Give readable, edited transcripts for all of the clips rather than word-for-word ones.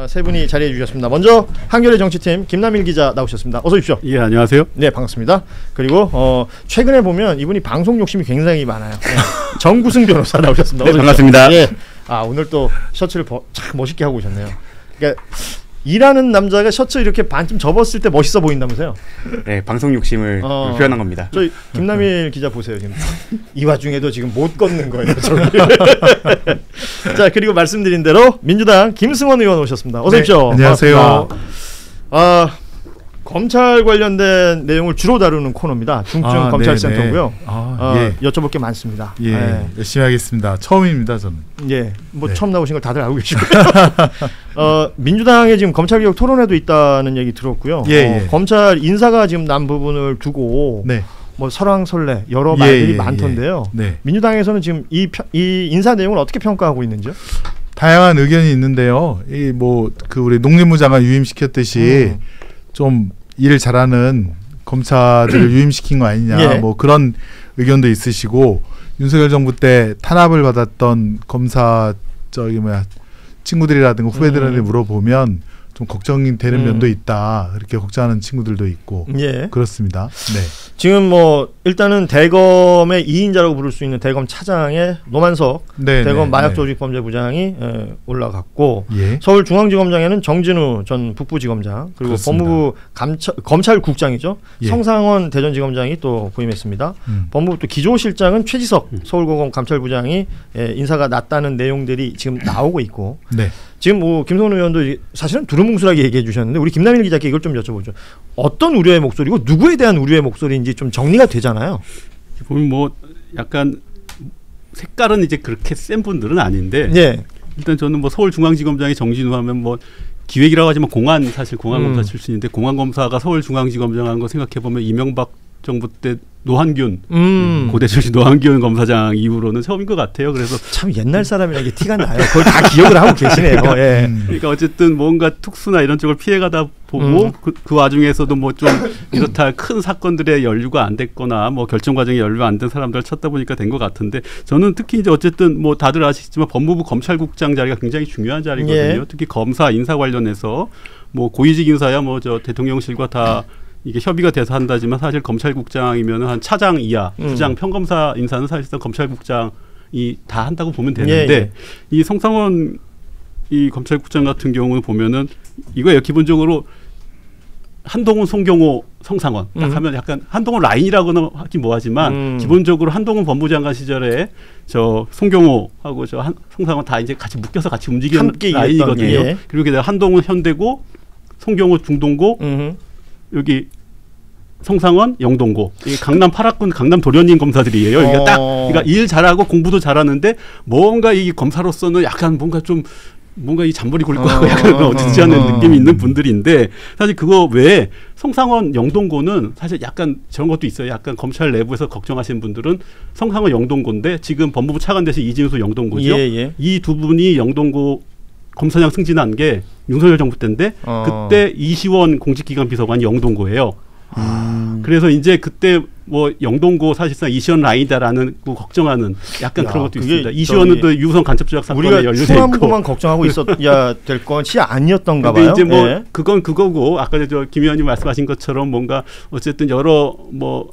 세 분이 자리해 주셨습니다. 먼저 한겨레 정치팀 김남일 기자 나오셨습니다. 어서 오십시오. 예, 안녕하세요. 네, 반갑습니다. 그리고 최근에 보면 이분이 방송 욕심이 굉장히 많아요. 네. 정구승 변호사 나오셨습니다. 네, 반갑습니다. 예. 오늘 또 셔츠를 참 멋있게 하고 오셨네요. 그러니까 일하는 남자가 셔츠 이렇게 반쯤 접었을 때 멋있어 보인다면서요? 네, 방송 욕심을 표현한 겁니다. 저희 김남일 기자 보세요. 지금 이 와중에도 지금 못 걷는 거예요. 저기. 자, 그리고 말씀드린 대로 민주당 김승원 의원 오셨습니다. 어서 오십시오. 네, 안녕하세요. 검찰 관련된 내용을 주로 다루는 코너입니다. 중증 검찰센터고요. 예. 여쭤볼 게 많습니다. 예, 네. 열심히 하겠습니다. 처음입니다, 저는. 예, 뭐 네. 처음 나오신 걸 다들 알고 계시고요. 민주당에 지금 검찰개혁 토론회도 있다는 얘기 들었고요. 예. 검찰 인사가 지금 난 부분을 두고 네. 뭐 설왕설래 여러 말들이 많던데요. 네. 민주당에서는 지금 이 인사 내용을 어떻게 평가하고 있는지요? 다양한 의견이 있는데요. 우리 농림부 장관 유임시켰듯이 좀 일 잘하는 검사들을 유임시킨 거 아니냐, 예. 뭐 그런 의견도 있으시고, 윤석열 정부 때 탄압을 받았던 검사 친구들이라든가 후배들한테 물어보면 좀 걱정이 되는 면도 있다, 그렇게 걱정하는 친구들도 있고. 예. 그렇습니다. 네. 지금 뭐 일단은 대검의 2인자라고 부를 수 있는 대검 차장의 노만석 대검 마약조직범죄부장이 올라갔고, 예. 서울중앙지검장에는 정진우 전 북부지검장, 그리고 그렇습니다. 법무부 검찰국장이죠. 예. 성상원 대전지검장이 또 부임했습니다. 법무부 또 기조실장은 최지석 서울고검 감찰부장이 인사가 났다는 내용들이 지금 나오고 있고, 네. 지금 뭐 김성훈 의원도 사실은 두루뭉술하게 얘기해 주셨는데, 우리 김남일 기자께 이걸 좀 여쭤보죠. 어떤 우려의 목소리고 누구에 대한 우려의 목소리인지 좀 정리가 되잖아요. 보면 뭐 약간 색깔은 이제 그렇게 센 분들은 아닌데, 예. 일단 저는 뭐 서울중앙지검장이 정진우 하면 뭐 기획이라고 하지만 사실 공안검사 출신인데, 공안검사가 서울중앙지검장 한 거 생각해 보면 이명박 정부 때 노한균 고대 출신 노한균 검사장 이후로는 처음인 것 같아요. 그래서 참 옛날 사람이라는 게 티가 나요. 그걸 다 기억을 하고 계시네요. 예. 그러니까 어쨌든 뭔가 특수나 이런 쪽을 피해가다 보고 그 와중에서도 뭐 좀 이렇다 할 큰 사건들의 연루가 안 됐거나 뭐 결정 과정에 연루 안 된 사람들을 찾다 보니까 된 것 같은데, 저는 특히 이제 어쨌든 뭐 다들 아시겠지만 법무부 검찰국장 자리가 굉장히 중요한 자리거든요. 예. 특히 검사 인사 관련해서 뭐 고위직 인사야 뭐 저 대통령실과 다 이게 협의가 돼서 한다지만, 사실 검찰국장이면 한 차장 이하, 부장 평검사 인사는 사실상 검찰국장이 다 한다고 보면 되는데, 예. 이 성상원 이 검찰국장 같은 경우는 보면은 이거예요. 기본적으로 한동훈, 송경호, 성상원 딱 하면 약간 한동훈 라인이라고는 하긴 뭐하지만 기본적으로 한동훈 법무장관 시절에 저 송경호하고 저 성상원 다 이제 같이 묶여서 같이 움직이는 라인이거든요. 예. 그리고 게다가 한동훈 현대고, 송경호 중동고, 여기 성상원 영동고, 이 강남 8학군 강남 도련님 검사들이에요. 이게 딱 그러니까 일 잘하고 공부도 잘하는데 뭔가 이 검사로서는 약간 뭔가 이 잔머리 굴릴 거 하고 약간 어지지 않은 느낌이 있는 분들인데, 사실 그거 외에 성상원 영동고는 사실 약간 저런 것도 있어요. 약간 검찰 내부에서 걱정하시는 분들은 성상원 영동고인데 지금 법무부 차관 대신 이진수 영동고죠. 예. 이 두 분이 영동고 검사장 승진한 게 윤석열 정부 때인데, 그때 이시원 공직기관 비서관이 영동고예요. 그래서 이제 그때 뭐 영동고 사실상 이시원 라인이다라는 걱정하는 약간 그런 것도 있습니다. 이시원은 또 유성 간첩조작 사건에 연루돼 있고, 우리가 충암부만 걱정하고 있어야 될 것이 아니었던가 봐요. 근데 이제 뭐 예. 그건 그거고, 아까 저 김 의원님 말씀하신 것처럼 뭔가 어쨌든 여러 뭐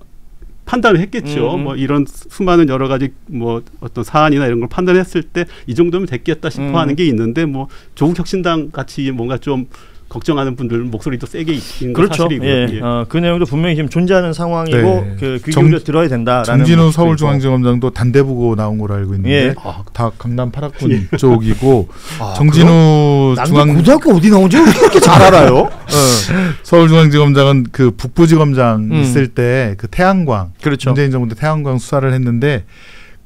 판단을 했겠죠. 뭐 이런 수많은 여러 가지 뭐 어떤 사안이나 이런 걸 판단했을 때 이 정도면 됐겠다 싶어 하는 게 있는데, 뭐 조국혁신당 같이 뭔가 좀 걱정하는 분들 목소리도 세게 있는 건 그렇죠. 사실이고요. 예. 예. 그 내용도 분명히 지금 존재하는 상황이고, 네. 귀 기울여 들어야 된다라는. 정진우 서울중앙지검장도 단대부고 나온 걸로 알고 있는데, 예. 다 강남 8학군 쪽이고, 정진우 난 고등학교 어디 나온지 그렇게 잘 알아요. 서울중앙지검장은 그 북부지검장 있을 때 그 태양광, 그렇죠. 문재인 정부 때 태양광 수사를 했는데,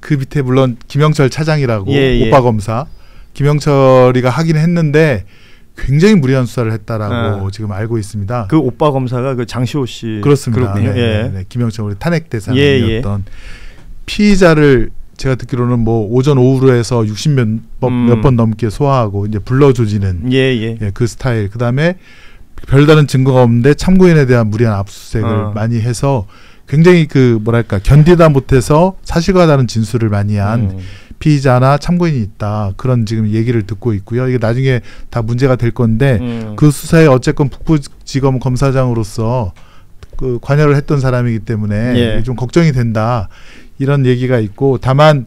그 밑에 물론 김영철 차장이라고 오빠 검사 김영철이가 하긴 했는데 굉장히 무리한 수사를 했다라고 지금 알고 있습니다. 그 오빠 검사가 그 장시호 씨. 그렇습니다. 네. 김영철 우리 탄핵 대상이었던 피의자를 제가 듣기로는 뭐 오전 오후로 해서 60몇 번 넘게 소화하고 이제 불러조지는 그 스타일. 그다음에 별다른 증거가 없는데 참고인에 대한 무리한 압수수색을 많이 해서 굉장히 그 뭐랄까 견디다 못해서 사실과 다른 진술을 많이 한 피의자나 참고인이 있다. 그런 지금 얘기를 듣고 있고요. 이게 나중에 다 문제가 될 건데 그 수사에 어쨌건 북부지검 검사장으로서 그 관여를 했던 사람이기 때문에 예. 좀 걱정이 된다. 이런 얘기가 있고 다만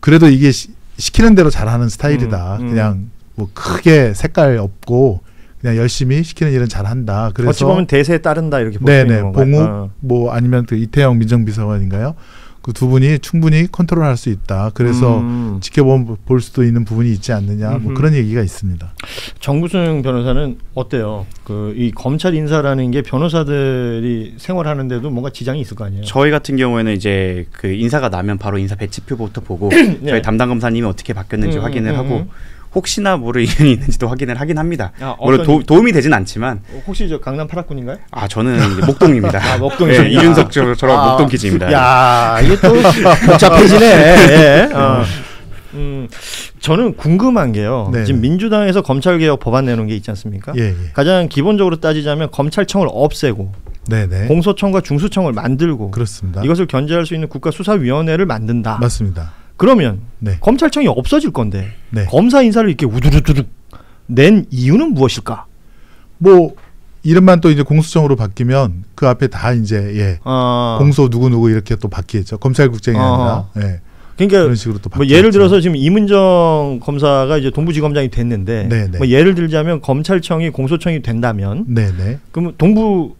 그래도 이게 시키는 대로 잘하는 스타일이다. 그냥 뭐 크게 색깔 없고 그냥 열심히 시키는 일은 잘한다. 그래서 어찌 보면 대세에 따른다 이렇게 볼 수 있는 건가요? 봉욱 뭐 아니면 그 이태영 민정비서관인가요? 그 두 분이 충분히 컨트롤할 수 있다. 그래서 지켜볼 수도 있는 부분이 있지 않느냐. 뭐 그런 얘기가 있습니다. 정구승 변호사는 어때요? 그 이 검찰 인사라는 게 변호사들이 생활하는데도 뭔가 지장이 있을 거 아니에요? 저희 같은 경우에는 이제 그 인사가 나면 바로 인사 배치표부터 보고 네. 저희 담당 검사님이 어떻게 바뀌었는지 확인을 하고 혹시나 모를 인연이 있는지도 확인을 하긴 합니다. 물론 도움이 되진 않지만. 혹시 저 강남 8학군인가요? 아 저는 목동입니다. 아 목동. 네, 이준석 저랑 목동 기지입니다. 야 이게 또 복잡해지네. 예. 저는 궁금한 게요. 네. 지금 민주당에서 검찰개혁 법안 내놓은 게 있지 않습니까? 예, 예. 가장 기본적으로 따지자면 검찰청을 없애고 네네. 공소청과 중수청을 만들고 그렇습니다. 이것을 견제할 수 있는 국가수사위원회를 만든다. 맞습니다. 그러면 네. 검찰청이 없어질 건데 네. 검사 인사를 이렇게 우두두둑 낸 이유는 무엇일까? 뭐 이름만 또 이제 공수청으로 바뀌면 그 앞에 다 이제 예. 공소 누구 이렇게 또 바뀌겠죠. 검찰국장이 아니라. 예. 그러니까 그런 식으로 또 뭐 예를 들어서 지금 이문정 검사가 이제 동부지검장이 됐는데 뭐 예를 들자면 검찰청이 공소청이 된다면 그럼 동부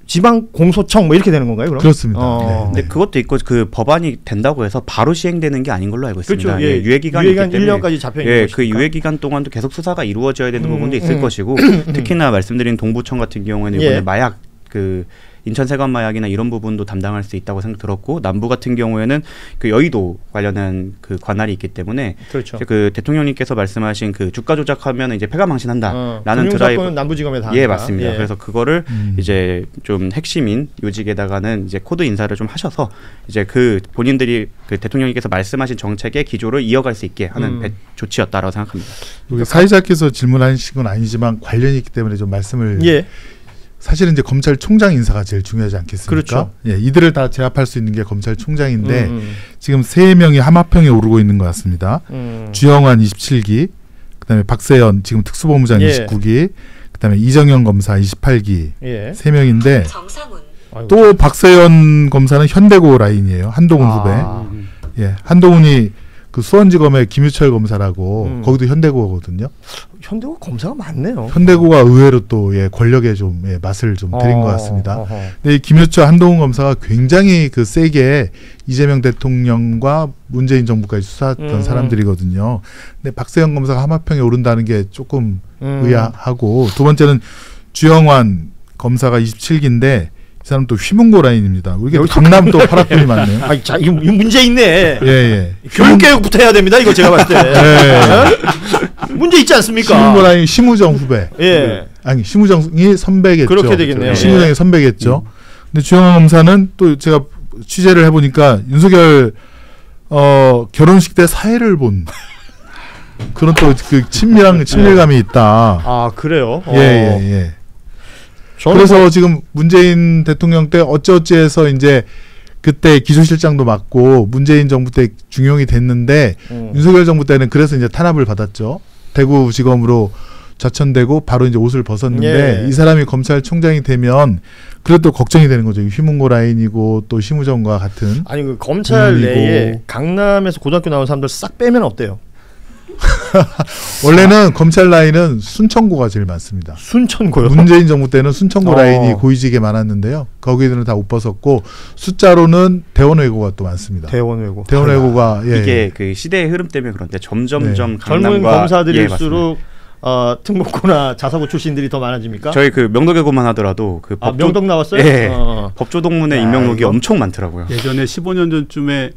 지방 공소청 뭐 이렇게 되는 건가요? 그럼? 그렇습니다. 근데 그것도 있고 그 법안이 된다고 해서 바로 시행되는 게 아닌 걸로 알고 있습니다. 그렇죠. 예. 유예기간이 있기 때문에 1년까지 잡혀 있는 그 유예기간 동안도 계속 수사가 이루어져야 되는 부분도 있을 것이고 특히나 말씀드린 동부청 같은 경우에는 이번에 마약 그 인천 세관 마약이나 이런 부분도 담당할 수 있다고 생각 들었고 남부 같은 경우에는 그 여의도 관련한 그 관할이 있기 때문에 그렇죠. 그 대통령님께서 말씀하신 그 주가 조작하면 이제 패가망신한다라는 드라이브 남부지검에 다 예 맞습니다. 그래서 그거를 이제 좀 핵심인 요직에다가는 이제 코드 인사를 좀 하셔서 이제 그 본인들이 그 대통령님께서 말씀하신 정책의 기조를 이어갈 수 있게 하는 조치였다라고 생각합니다. 사회자께서 질문하신 건 아니지만 관련이 있기 때문에 좀 말씀을. 사실은 이제 검찰총장 인사가 제일 중요하지 않겠습니까? 그렇죠. 예, 이들을 다 제압할 수 있는 게 검찰총장인데 지금 3명이 함합형에 오르고 있는 것 같습니다. 주영환 27기, 그다음에 박세현 지금 특수본부장 29기, 그다음에 이정현 검사 28기 3명인데 또 박세현 검사는 현대고 라인이에요. 한동훈 후배. 예, 한동훈이 그 수원지검의 김유철 검사라고 거기도 현대고거든요. 현대고 검사가 많네요. 현대고가 의외로 또 권력의 좀 맛을 좀 들인 것 같습니다. 근데 이 김유철 한동훈 검사가 굉장히 그 세게 이재명 대통령과 문재인 정부까지 수사했던 사람들이거든요. 근데 박세현 검사가 함합형에 오른다는 게 조금 의아하고 두 번째는 주영환 검사가 27기인데 이 사람 또 휘문고 라인입니다. 우리가 강남 또 파라군이 많네요. 아, 자, 이거 문제 있네. 예. 교육개혁부터 해야 됩니다. 이거 제가 봤을 때. 문제 있지 않습니까? 휘문고 라인 심우정 후배. 예. 아니 심우정이 선배겠죠. 그렇게 되겠네요. 심우정이 선배겠죠. 근데 주영환 검사는 또 제가 취재를 해보니까 윤석열 결혼식 때 사회를 본 그런 또 그 친밀감이 있다. 아 그래요? 예. 그래서 지금 문재인 대통령 때 어찌어찌해서 이제 그때 기조실장도 맡고 문재인 정부 때 중용이 됐는데 윤석열 정부 때는 그래서 이제 탄압을 받았죠. 대구지검으로 좌천되고 바로 이제 옷을 벗었는데 이 사람이 검찰총장이 되면 그래도 걱정이 되는 거죠. 휘문고 라인이고 또 심우정과 같은. 아니 그 검찰 내에 강남에서 고등학교 나온 사람들 싹 빼면 어때요? 원래는 검찰 라인은 순천고가 제일 많습니다. 순천고요? 문재인 정부 때는 순천고 라인이 고위직에 많았는데요. 거기들은 다 옷 벗었고 숫자로는 대원외고가 또 많습니다. 대원외고가 이게 그 시대의 흐름 때문에 그런데 점점점 젊은 검사들일수록 특목고나 자사고 출신들이 더 많아집니까? 저희 그 명덕외고만 하더라도 그 명덕 나왔어요? 예. 법조동문회 임명록이 엄청 많더라고요. 예전에 15년 전쯤에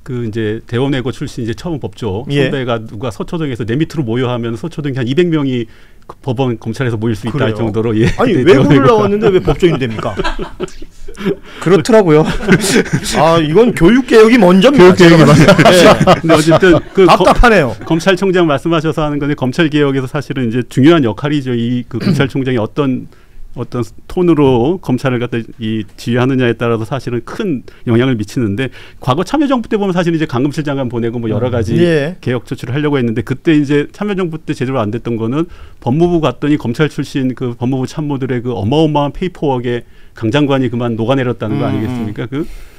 그 이제 대원외고 출신 이제 처음 법조 선배가 누가 서초동에서 내 밑으로 모여하면 서초동에 한 200명이 그 법원 검찰에서 모일 수 있다 할 정도로 아니 외고를 나왔는데 왜 법조인이 됩니까? 그렇더라고요. 아 이건 교육개혁이 먼저입니다. 교육개혁이 먼저. 근데 어쨌든 그 답답하네요. 검찰총장 말씀하셔서 하는 건데 검찰개혁에서 사실은 이제 중요한 역할이죠. 이 그 검찰총장이 어떤 어떤 톤으로 검찰을 갖다 이 지휘하느냐에 따라서 사실은 큰 영향을 미치는데 과거 참여정부 때 보면 사실 이제 강금실 장관 보내고 뭐 여러 가지 개혁 조치를 하려고 했는데 그때 이제 참여정부 때 제대로 안 됐던 거는 법무부 갔더니 검찰 출신 그 법무부 참모들의 그 어마어마한 페이퍼웍에 강 장관이 그만 녹아내렸다는 거 아니겠습니까?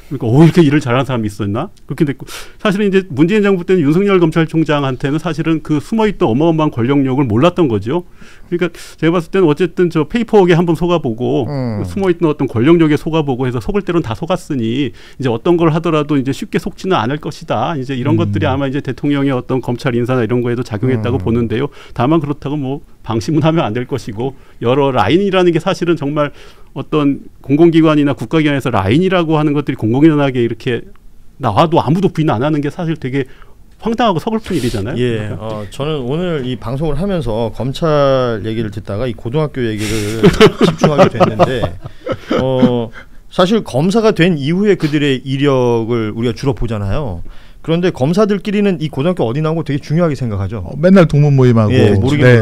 그러니까 이렇게 일을 잘하는 사람이 있었나? 그렇게 됐고 사실은 이제 문재인 정부 때는 윤석열 검찰총장한테는 사실은 그 숨어있던 어마어마한 권력력을 몰랐던 거죠. 그러니까 제가 봤을 때는 어쨌든 저 페이퍼웍에 한번 속아보고 숨어있던 어떤 권력력에 속아보고 해서 속을 때는 다 속았으니 이제 어떤 걸 하더라도 이제 쉽게 속지는 않을 것이다. 이제 이런 것들이 아마 이제 대통령의 어떤 검찰 인사나 이런 거에도 작용했다고 보는데요. 다만 그렇다고 뭐 방심은 하면 안 될 것이고 여러 라인이라는 게 사실은 정말 어떤 공공기관이나 국가기관에서 라인이라고 하는 것들이 공공연하게 이렇게 나와도 아무도 부인 안 하는 게 사실 되게 황당하고 서글픈 일이잖아요. 예, 저는 오늘 이 방송을 하면서 검찰 얘기를 듣다가 이 고등학교 얘기를 집중하게 됐는데 사실 검사가 된 이후에 그들의 이력을 우리가 주로 보잖아요. 그런데 검사들끼리는 이 고등학교 어디 나온 거 되게 중요하게 생각하죠. 맨날 동문 모임하고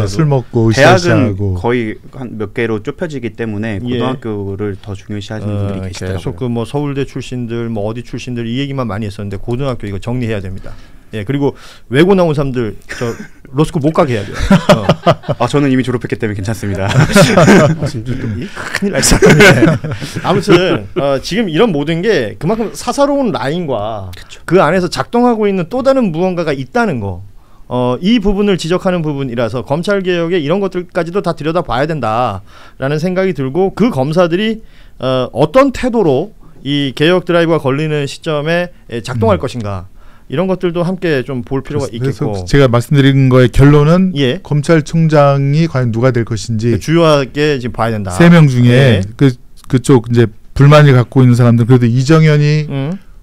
술 먹고 대학은 거의 한 몇 개로 좁혀지기 때문에 고등학교를 더 중요시하시는 분들이 계시더라고요. 계속 그 뭐 서울대 출신들 뭐 어디 출신들 이 얘기만 많이 했었는데 고등학교 이거 정리해야 됩니다. 예, 그리고 외고 나온 사람들 저 로스쿨 못 가게 해야 돼요. 저는 이미 졸업했기 때문에 괜찮습니다. 큰일 날 사람이네. 아무튼 지금 이런 모든 게 그만큼 사사로운 라인과 그쵸. 그 안에서 작동하고 있는 또 다른 무언가가 있다는 거. 이 부분을 지적하는 부분이라서 검찰 개혁에 이런 것들까지도 다 들여다봐야 된다라는 생각이 들고 그 검사들이 어떤 태도로 이 개혁 드라이브가 걸리는 시점에 작동할 것인가. 이런 것들도 함께 좀 볼 필요가 있겠고. 그래서 제가 말씀드린 거의 결론은 검찰총장이 과연 누가 될 것인지 주요하게 지금 봐야 된다. 3명 중에 그쪽 이제 불만을 갖고 있는 사람들 그래도 이정현이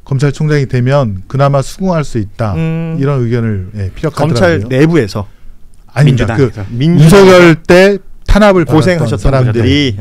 검찰총장이 되면 그나마 수긍할 수 있다. 이런 의견을 피력하더라고요. 검찰 내부에서 아닙니다. 윤석열 때 탄압을 고생하셨던 사람들이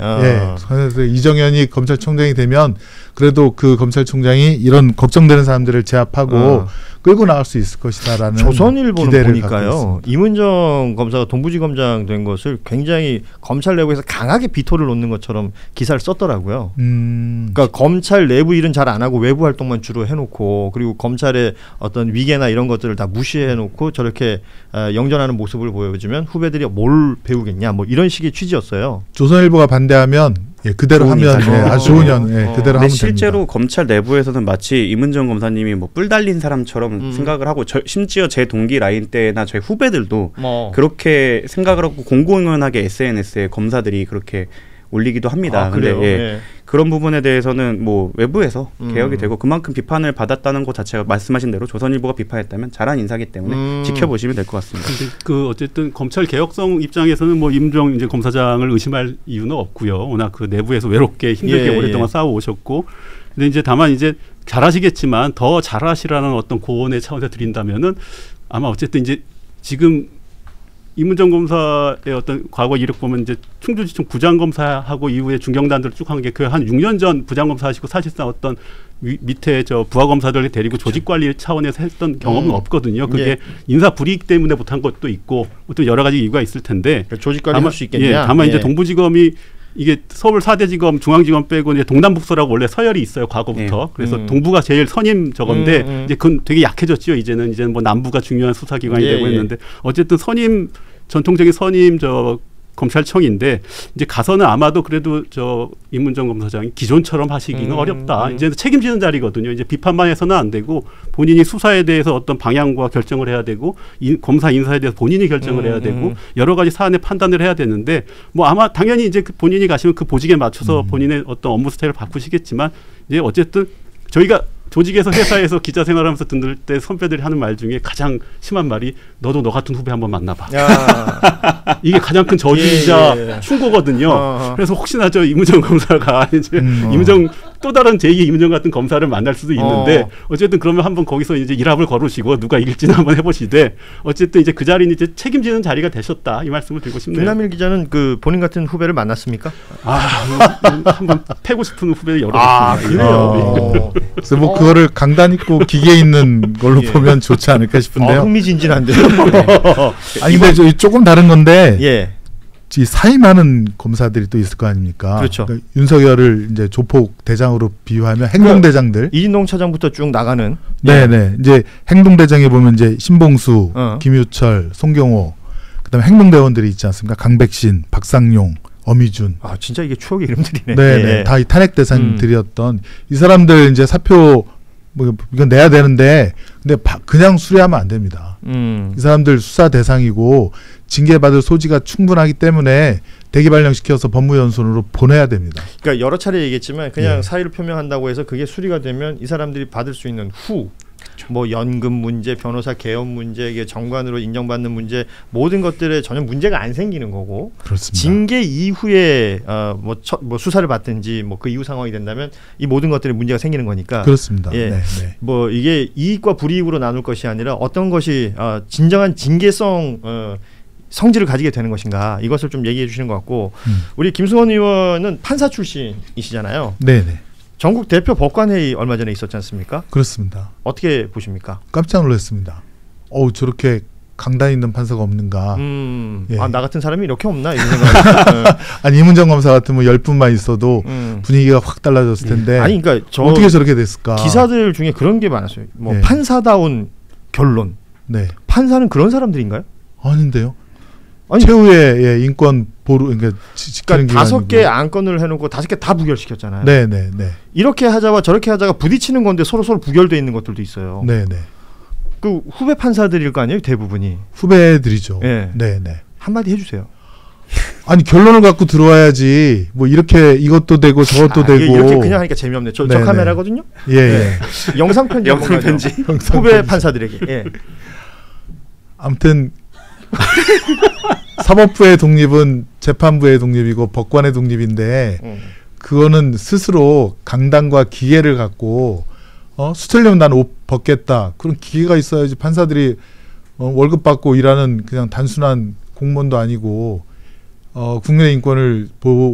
그래서 이정현이 검찰총장이 되면 그래도 그 검찰총장이 이런 걱정되는 사람들을 제압하고 끌고 나갈 수 있을 것이다라는 조선일보는 보니까요. 이문정 검사가 동부지검장 된 것을 굉장히 검찰 내부에서 강하게 비토를 놓는 것처럼 기사를 썼더라고요. 그러니까 검찰 내부 일은 잘 안 하고 외부 활동만 주로 해놓고 그리고 검찰의 어떤 위계나 이런 것들을 다 무시해놓고 저렇게 영전하는 모습을 보여주면 후배들이 뭘 배우겠냐 뭐 이런 식의 취지였어요. 조선일보가 반대하면 그대로 하면 아주 좋은 그대로 하면 실제로 됩니다. 검찰 내부에서는 마치 이문정 검사님이 뭐 뿔 달린 사람처럼 생각을 하고 심지어 제 동기 라인 때나 저희 후배들도 그렇게 생각을 하고 공공연하게 SNS에 검사들이 그렇게 올리기도 합니다. 근데 그런 부분에 대해서는 뭐 외부에서 개혁이 되고 그만큼 비판을 받았다는 것 자체가 말씀하신 대로 조선일보가 비판했다면 잘한 인사기 때문에 지켜보시면 될 것 같습니다. 그 어쨌든 검찰 개혁성 입장에서는 뭐 임종 이제 검사장을 의심할 이유는 없고요. 워낙 그 내부에서 외롭게 힘들게 오랫동안 싸워 오셨고, 근데 이제 다만 이제 잘하시겠지만 더 잘하시라는 어떤 고언의 차원에서 드린다면은 아마 어쨌든 이제 지금 이문정 검사의 어떤 과거 이력 보면 이제 충주지청 부장검사하고 이후에 중경단들을 쭉 한 게 그 한 6년 전 부장검사 하시고 사실상 어떤 밑에 저 부하검사들을 데리고 조직관리 차원에서 했던 경험은 없거든요. 그게 인사 불이익 때문에 못한 것도 있고 또 여러 가지 이유가 있을 텐데 조직관리 할 수 있겠냐. 다만 이제 동부지검이 이게 서울 4대지검 중앙지검 빼고 이제 동남북서라고 원래 서열이 있어요. 과거부터. 그래서 동부가 제일 선임 저건데 이제 그건 되게 약해졌죠. 이제는 뭐 남부가 중요한 수사기관이 되고 있는데 어쨌든 선임 전통적인 선임 저 검찰청인데 이제 가서는 아마도 그래도 저 이문정 검사장이 기존처럼 하시기는 어렵다. 이제 책임지는 자리거든요. 이제 비판만 해서는 안 되고 본인이 수사에 대해서 어떤 방향과 결정을 해야 되고 검사 인사에 대해서 본인이 결정을 해야 되고 여러 가지 사안의 판단을 해야 되는데 뭐 아마 당연히 이제 그 본인이 가시면 그 보직에 맞춰서 본인의 어떤 업무 스타일을 바꾸시겠지만 이제 어쨌든 저희가 조직에서 회사에서 기자 생활하면서 듣는 때 선배들이 하는 말 중에 가장 심한 말이 너도 너 같은 후배 한번 만나봐. 이게 가장 큰 저주이자 충고거든요. 그래서 혹시나 저 이문정 검사가 이제 이문정 또 다른 제2의 이문정 같은 검사를 만날 수도 있는데 어쨌든 그러면 한번 거기서 이제 일합을 걸으시고 누가 이길지는 한번 해보시되 어쨌든 이제 그 자리는 이제 책임지는 자리가 되셨다 이 말씀을 드리고 싶네요. 김남일 기자는 그 본인 같은 후배를 만났습니까? 한번 패고 싶은 후배를 여러 개 그래요. 그래서 뭐 그거를 강단 있고 기계 있는 걸로 보면 좋지 않을까 싶은데요. 흥미진진한데요. 아니 근데 조금 다른 건데 사임하는 검사들이 또 있을 거 아닙니까? 그렇죠. 그러니까 윤석열을 이제 조폭 대장으로 비유하면 행동대장들. 이진동 차장부터 쭉 나가는. 네네. 이제 행동대장에 보면 이제 신봉수, 김유철, 송경호, 그다음에 행동대원들이 있지 않습니까? 강백신, 박상용, 어미준. 아 진짜 이게 추억의 이름들이네. 네네. 예. 다 이 탄핵 대상들이었던 이 사람들 이제 사표 뭐 이건 내야 되는데 근데 그냥 수리하면 안 됩니다. 이 사람들 수사 대상이고 징계받을 소지가 충분하기 때문에 대기 발령시켜서 법무연수원으로 보내야 됩니다. 그러니까 여러 차례 얘기했지만 그냥 사의를 표명한다고 해서 그게 수리가 되면 이 사람들이 받을 수 있는 뭐 연금 문제, 변호사 개업 문제, 이게 정관으로 인정받는 문제 모든 것들에 전혀 문제가 안 생기는 거고. 그렇습니다. 징계 이후에 뭐 수사를 받든지 뭐 그 이후 상황이 된다면 이 모든 것들에 문제가 생기는 거니까. 그렇습니다. 예. 네. 뭐 이게 이익과 불이익으로 나눌 것이 아니라 어떤 것이 진정한 징계성 성질을 가지게 되는 것인가 이것을 좀 얘기해 주시는 것 같고 우리 김승원 의원은 판사 출신이시잖아요. 네네. 전국 대표 법관회의 얼마 전에 있었지 않습니까? 그렇습니다. 어떻게 보십니까? 깜짝 놀랐습니다. 저렇게 강단 있는 판사가 없는가. 예. 나 같은 사람이 이렇게 없나 이런 생각. 아니 이문정 검사 같은 뭐 10분만 있어도 분위기가 확 달라졌을 텐데. 아니 그러니까 어떻게 저렇게 됐을까? 기사들 중에 그런 게 많았어요. 뭐 판사다운 결론. 네. 판사는 그런 사람들인가요? 아닌데요. 아니, 최후의 인권 보루 그러니까 5개 안건을 해놓고 5개 다 부결시켰잖아요. 네네. 이렇게 하자와 저렇게 하자가 부딪히는 건데 서로 부결돼 있는 것들도 있어요. 네네. 그 후배 판사들일 거 아니에요, 대부분이. 후배들이죠. 네. 네네. 한마디 해주세요. 아니 결론을 갖고 들어와야지. 뭐 이렇게 이것도 되고 저것도 되고. 이렇게 그냥 하니까 재미없네. 저 카메라거든요. 예. 영상 편지. 후배 판사들에게. 예. 아무튼. 사법부의 독립은 재판부의 독립이고 법관의 독립인데 그거는 스스로 강단과 기계를 갖고 수틀려면 난 옷 벗겠다 그런 기계가 있어야지. 판사들이 월급 받고 일하는 그냥 단순한 공무원도 아니고 국민의 인권을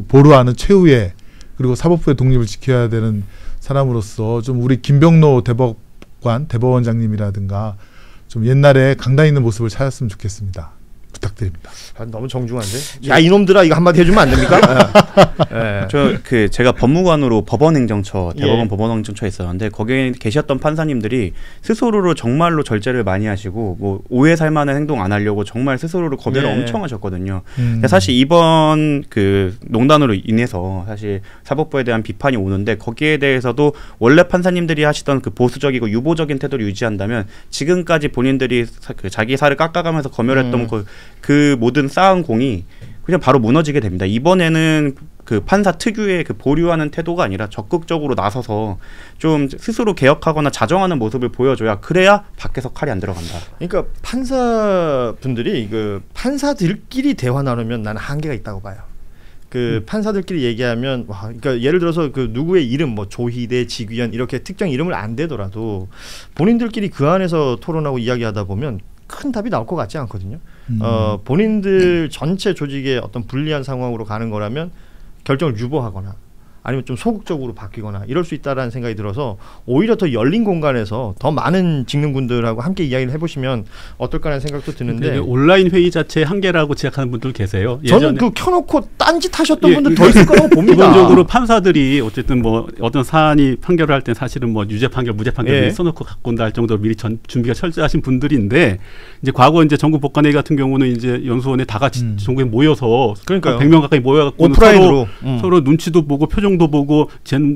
보루하는 최후의 그리고 사법부의 독립을 지켜야 되는 사람으로서 좀 우리 김병로 대법원장님이라든가 좀 옛날에 강단 있는 모습을 찾았으면 좋겠습니다. 부탁드립니다. 너무 정중한데? 야 이놈들아 이거 한마디 해주면 안 됩니까? 제가 법무관으로 법원행정처 대법원 법원행정처에 있었는데 거기에 계셨던 판사님들이 스스로를 정말로 절제를 많이 하시고 뭐 오해 살 만한 행동 안 하려고 정말 스스로를 거절을 엄청 하셨거든요. 사실 이번 그 농단으로 인해서 사실 사법부에 대한 비판이 오는데 거기에 대해서도 원래 판사님들이 하시던 그 보수적이고 유보적인 태도를 유지한다면 지금까지 본인들이 자기 살을 깎아가면서 검열했던 그 모든 쌓은 공이 그냥 바로 무너지게 됩니다. 이번에는 그 판사 특유의 그 보류하는 태도가 아니라 적극적으로 나서서 좀 스스로 개혁하거나 자정하는 모습을 보여줘야 그래야 밖에서 칼이 안 들어간다. 그러니까 판사분들이 그 판사들끼리 대화 나누면 나는 한계가 있다고 봐요. 그 판사들끼리 얘기하면 그러니까 예를 들어서 그 누구의 이름 뭐 조희대, 지귀현 이렇게 특정 이름을 안 대더라도 본인들끼리 그 안에서 토론하고 이야기하다 보면 큰 답이 나올 것 같지 않거든요. 본인들 전체 조직의 어떤 불리한 상황으로 가는 거라면 결정을 유보하거나 아니면 좀 소극적으로 바뀌거나 이럴 수 있다라는 생각이 들어서 오히려 더 열린 공간에서 더 많은 직능분들하고 함께 이야기를 해보시면 어떨까라는 생각도 드는데 온라인 회의 자체의 한계라고 지적하는 분들 계세요. 저는 그 켜놓고 딴짓 하셨던 분들 더 있을 거라고 봅니다. 기본적으로 판사들이 어쨌든 뭐 어떤 사안이 판결을 할 때 사실은 뭐 유죄 판결, 무죄 판결을 써놓고 갖고 온다 할 정도로 미리 준비가 철저하신 분들인데 이제 과거 이제 전국 법관회의 같은 경우는 이제 연수원에 다 같이 전국에 모여서 그러니까요. 100명 가까이 모여갖고 오프라인으로 서로 눈치도 보고 표정도 보고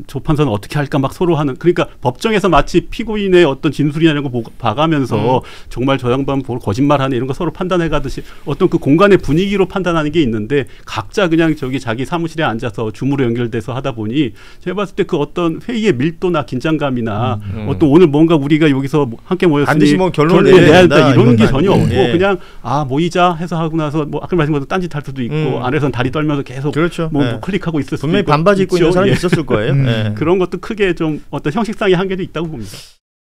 조판사는 어떻게 할까 막 서로 하는. 그러니까 법정에서 마치 피고인의 어떤 진술이나 이런 거 봐가면서 정말 저 양반 거짓말하네 이런 거 서로 판단해가듯이 어떤 그 공간의 분위기로 판단하는 게 있는데 각자 그냥 자기 사무실에 앉아서 줌으로 연결돼서 하다 보니 제가 봤을 때 그 어떤 회의의 밀도나 긴장감이나 어떤 오늘 뭔가 우리가 여기서 함께 모였으니 반드시 뭐 결론을 내야 된다 이런 게 전혀 없고 그냥 모이자 해서 하고 나서 뭐 아까 말씀하신 딴짓 할 수도 있고 안에서는 다리 떨면서 계속 그렇죠. 뭐 클릭하고 있을 수도 분명히 있고 반바지 입고 있는 사람이 있었을 거예요. 그런 것도 크게 좀 어떤 형식상의 한계도 있다고 봅니다.